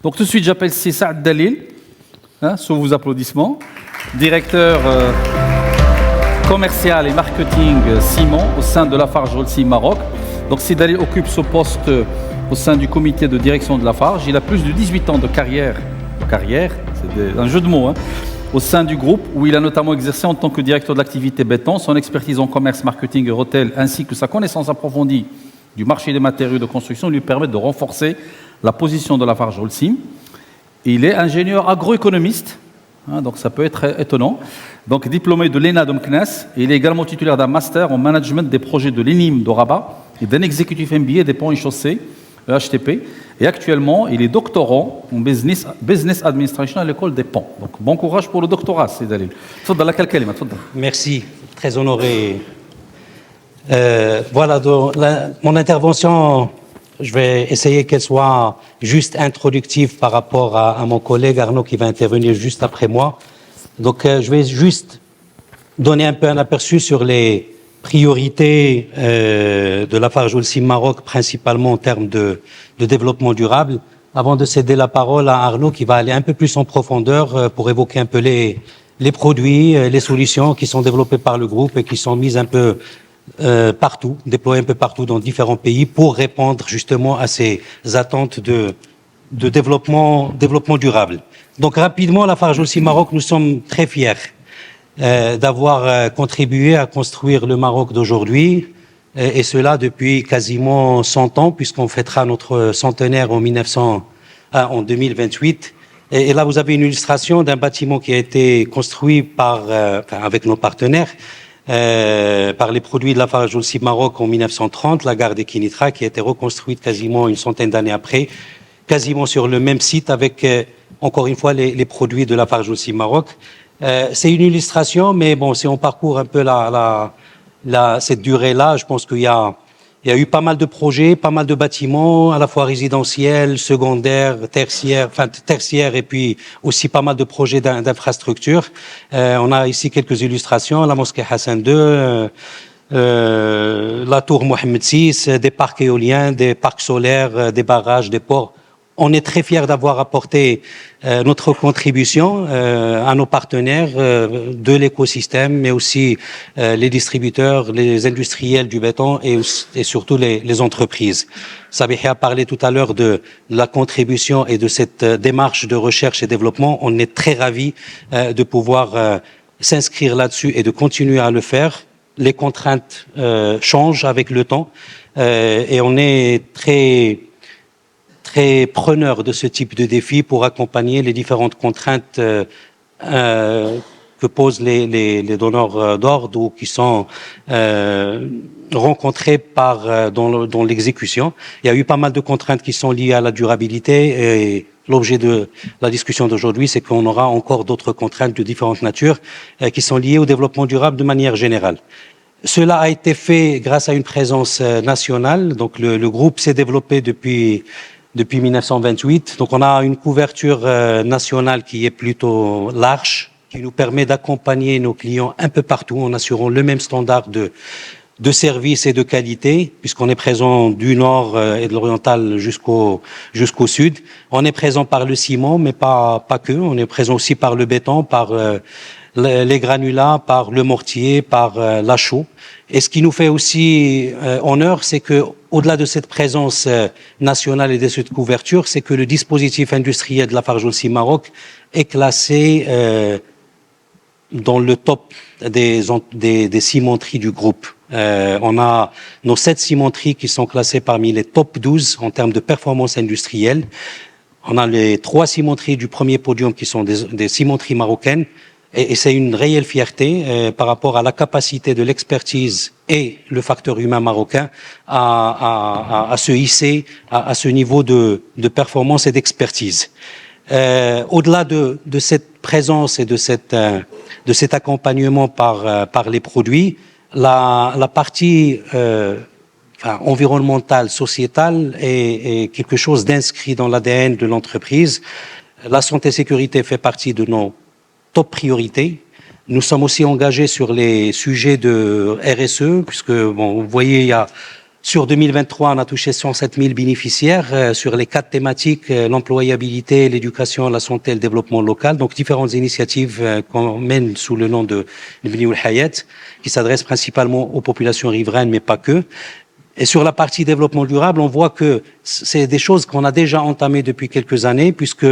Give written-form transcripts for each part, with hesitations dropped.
Donc tout de suite, j'appelle Saad Dalil, sous vos applaudissements, directeur commercial et marketing ciment au sein de Lafarge Holcim Maroc. Donc Saad Dalil occupe ce poste au sein du comité de direction de Lafarge. Il a plus de 18 ans de carrière, c'est un jeu de mots, au sein du groupe, où il a notamment exercé en tant que directeur de l'activité béton. Son expertise en commerce, marketing et retail, ainsi que sa connaissance approfondie du marché des matériaux de construction lui permettent de renforcer la position de Lafarge Holcim. Il est ingénieur agroéconomiste, donc ça peut être étonnant. Donc diplômé de l'ENA de Meknès, il est également titulaire d'un master en management des projets de l'ENIM de Rabat et d'un exécutif MBA des ponts et chaussées, HTP. Et actuellement, il est doctorant en business administration à l'école des ponts. Donc bon courage pour le doctorat, Saad Dalil. Merci, très honoré. Voilà, mon intervention, je vais essayer qu'elle soit juste introductive par rapport à mon collègue Arnaud qui va intervenir juste après moi. Donc, je vais juste donner un peu un aperçu sur les priorités de Lafarge Holcim Maroc, principalement en termes de développement durable, avant de céder la parole à Arnaud qui va aller un peu plus en profondeur pour évoquer un peu les produits, les solutions qui sont développées par le groupe et qui sont mises un peu partout, déployés un peu partout dans différents pays pour répondre justement à ces attentes de développement durable. Donc rapidement, Lafarge Holcim Maroc, nous sommes très fiers d'avoir contribué à construire le Maroc d'aujourd'hui et cela depuis quasiment 100 ans puisqu'on fêtera notre centenaire en 2028. Et là, vous avez une illustration d'un bâtiment qui a été construit avec nos partenaires par les produits de Lafarge Holcim Maroc en 1930, la gare de Kinitra, qui a été reconstruite quasiment une centaine d'années après, quasiment sur le même site avec, encore une fois, les produits de Lafarge Holcim Maroc. C'est une illustration, mais bon, si on parcourt un peu cette durée-là, je pense qu'il y a eu pas mal de projets, pas mal de bâtiments, à la fois résidentiels, secondaires, tertiaires, et puis aussi pas mal de projets d'infrastructures. On a ici quelques illustrations, la mosquée Hassan II, la tour Mohamed VI, des parcs éoliens, des parcs solaires, des barrages, des ports. On est très fiers d'avoir apporté notre contribution à nos partenaires de l'écosystème, mais aussi les distributeurs, les industriels du béton et surtout les entreprises. Sabihi a parlé tout à l'heure de la contribution et de cette démarche de recherche et développement. On est très ravis de pouvoir s'inscrire là-dessus et de continuer à le faire. Les contraintes changent avec le temps et on est très preneur de ce type de défi pour accompagner les différentes contraintes que posent les donneurs d'ordre ou qui sont rencontrés dans l'exécution. Il y a eu pas mal de contraintes qui sont liées à la durabilité et l'objet de la discussion d'aujourd'hui, c'est qu'on aura encore d'autres contraintes de différentes natures qui sont liées au développement durable de manière générale. Cela a été fait grâce à une présence nationale. Donc le groupe s'est développé depuis 1928. Donc on a une couverture nationale qui est plutôt large, qui nous permet d'accompagner nos clients un peu partout en assurant le même standard de service et de qualité, puisqu'on est présent du nord et de l'oriental jusqu'au sud. On est présent par le ciment, mais pas que. On est présent aussi par le béton, par les granulats, par le mortier, par la chaux. Et ce qui nous fait aussi honneur, c'est que au-delà de cette présence nationale et de cette couverture, c'est que le dispositif industriel de Lafarge Holcim Maroc est classé dans le top des cimenteries du groupe. On a nos 7 cimenteries qui sont classées parmi les top 12 en termes de performance industrielle. On a les 3 cimenteries du premier podium qui sont des cimenteries marocaines. Et c'est une réelle fierté par rapport à la capacité de l'expertise et le facteur humain marocain à se hisser à ce niveau de performance et d'expertise. Au-delà de cette présence et de cet accompagnement par les produits, la partie environnementale, sociétale est quelque chose d'inscrit dans l'ADN de l'entreprise. La santé et sécurité fait partie de nos top priorité. Nous sommes aussi engagés sur les sujets de RSE, puisque, bon, vous voyez, il y a Sur 2023, on a touché 107 000 bénéficiaires sur les 4 thématiques, l'employabilité, l'éducation, la santé et le développement local. Donc, différentes initiatives qu'on mène sous le nom de Nibni Hayat, qui s'adressent principalement aux populations riveraines, mais pas que. Et sur la partie développement durable, on voit que c'est des choses qu'on a déjà entamées depuis quelques années, puisque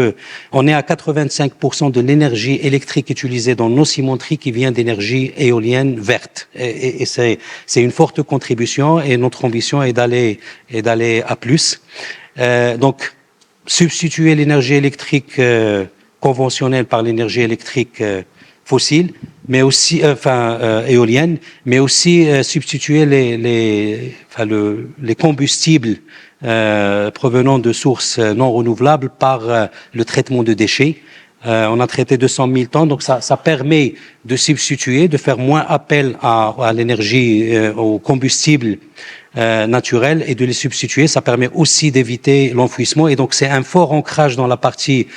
on est à 85% de l'énergie électrique utilisée dans nos cimenteries qui vient d'énergie éolienne verte. Et c'est une forte contribution, et notre ambition est d'aller à plus. Donc, substituer l'énergie électrique conventionnelle par l'énergie électrique fossile, mais aussi, éolienne, mais aussi substituer les combustibles provenant de sources non renouvelables par le traitement de déchets. On a traité 200 000 tonnes, donc ça permet de substituer, de faire moins appel à l'énergie, aux combustibles naturels et de les substituer. Ça permet aussi d'éviter l'enfouissement, et donc c'est un fort ancrage dans la partie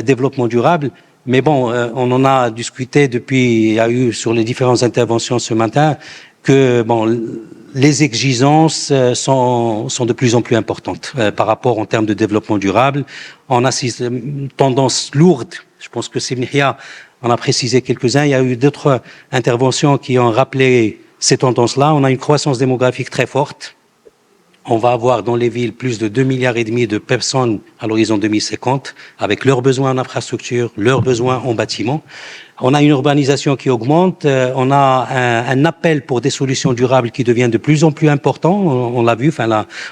développement durable. Mais bon, on en a discuté depuis, il y a eu sur les différentes interventions ce matin, que bon, les exigences sont de plus en plus importantes par rapport en termes de développement durable. On assiste à une tendance lourde. Je pense que Semihia en a précisé quelques-uns. Il y a eu d'autres interventions qui ont rappelé ces tendances-là. On a une croissance démographique très forte. On va avoir dans les villes plus de 2,5 milliards de personnes à l'horizon 2050, avec leurs besoins en infrastructure, leurs besoins en bâtiments. On a une urbanisation qui augmente, on a un appel pour des solutions durables qui devient de plus en plus important. On l'a vu,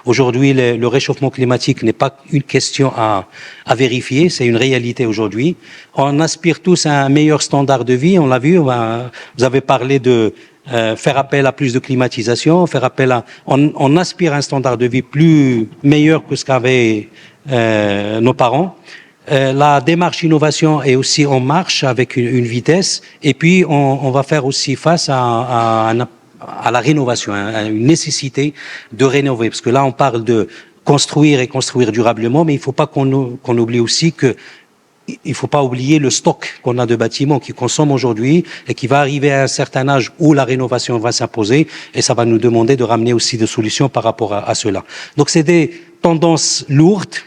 aujourd'hui, le réchauffement climatique n'est pas une question à vérifier, c'est une réalité aujourd'hui. On aspire tous à un meilleur standard de vie, on l'a vu, vous avez parlé de faire appel à plus de climatisation, on aspire à un standard de vie plus meilleur que ce qu'avaient nos parents. La démarche innovation est aussi en marche avec une vitesse, et puis on va faire aussi face à la rénovation, à une nécessité de rénover, parce que là on parle de construire et construire durablement, mais il ne faut pas qu'on oublie aussi que il faut pas oublier le stock qu'on a de bâtiments qui consomment aujourd'hui et qui va arriver à un certain âge où la rénovation va s'imposer, et ça va nous demander de ramener aussi des solutions par rapport à cela. Donc c'est des tendances lourdes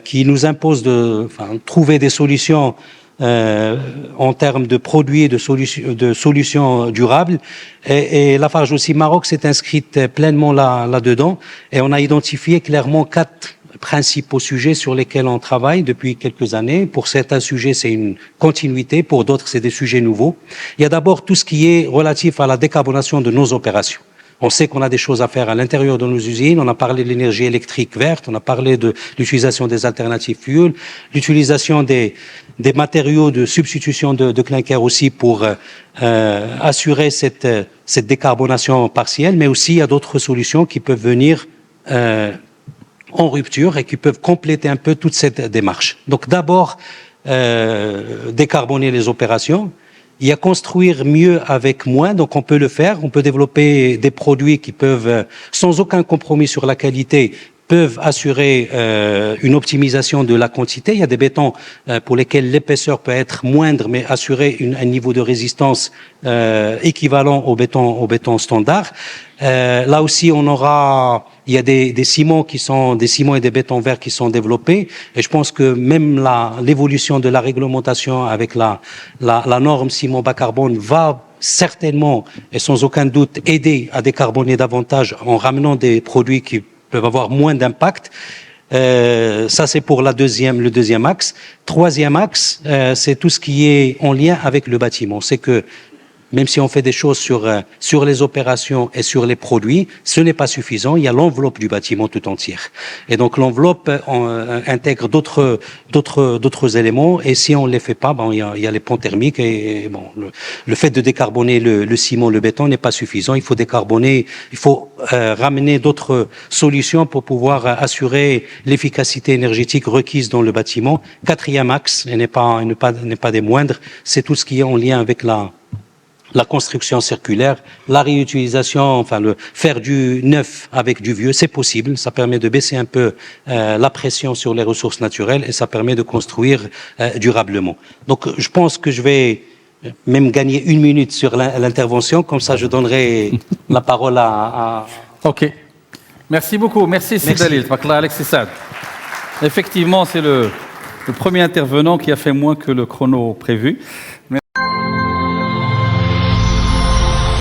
qui nous imposent de trouver des solutions en termes de produits et de solutions durables. Et Lafarge aussi Maroc s'est inscrite pleinement là-dedans, et on a identifié clairement 4 principaux sujets sur lesquels on travaille depuis quelques années. Pour certains sujets, c'est une continuité, pour d'autres, c'est des sujets nouveaux. Il y a d'abord tout ce qui est relatif à la décarbonation de nos opérations. On sait qu'on a des choses à faire à l'intérieur de nos usines. On a parlé de l'énergie électrique verte, on a parlé de l'utilisation des alternatives fuel, l'utilisation des matériaux de substitution de clinker aussi pour assurer cette décarbonation partielle, mais aussi il y a d'autres solutions qui peuvent venir en rupture et qui peuvent compléter un peu toute cette démarche. Donc d'abord, décarboner les opérations. Il y a construire mieux avec moins, donc on peut le faire. On peut développer des produits qui peuvent, sans aucun compromis sur la qualité, peuvent assurer une optimisation de la quantité. Il y a des bétons pour lesquels l'épaisseur peut être moindre, mais assurer un niveau de résistance équivalent au béton standard. Là aussi, il y a des ciments des ciments et des bétons verts qui sont développés, et je pense que même l'évolution de la réglementation avec la norme ciment bas carbone va certainement et sans aucun doute aider à décarboner davantage en ramenant des produits qui peuvent avoir moins d'impact. Ça, c'est pour le deuxième axe. Troisième axe, c'est tout ce qui est en lien avec le bâtiment. C'est que même si on fait des choses sur les opérations et sur les produits, ce n'est pas suffisant. Il y a l'enveloppe du bâtiment tout entière. Et donc l'enveloppe intègre d'autres éléments. Et si on ne les fait pas, il y a les ponts thermiques. Et le fait de décarboner le ciment, le béton n'est pas suffisant. Il faut décarboner, il faut ramener d'autres solutions pour pouvoir assurer l'efficacité énergétique requise dans le bâtiment. Quatrième axe, et n'est pas des moindres, c'est tout ce qui est en lien avec la construction circulaire, la réutilisation, faire du neuf avec du vieux, c'est possible. Ça permet de baisser un peu la pression sur les ressources naturelles, et ça permet de construire durablement. Donc, je pense que je vais même gagner 1 minute sur l'intervention, comme ça je donnerai la parole à... Ok. Merci beaucoup. Merci Sidalil. Effectivement, c'est le premier intervenant qui a fait moins que le chrono prévu.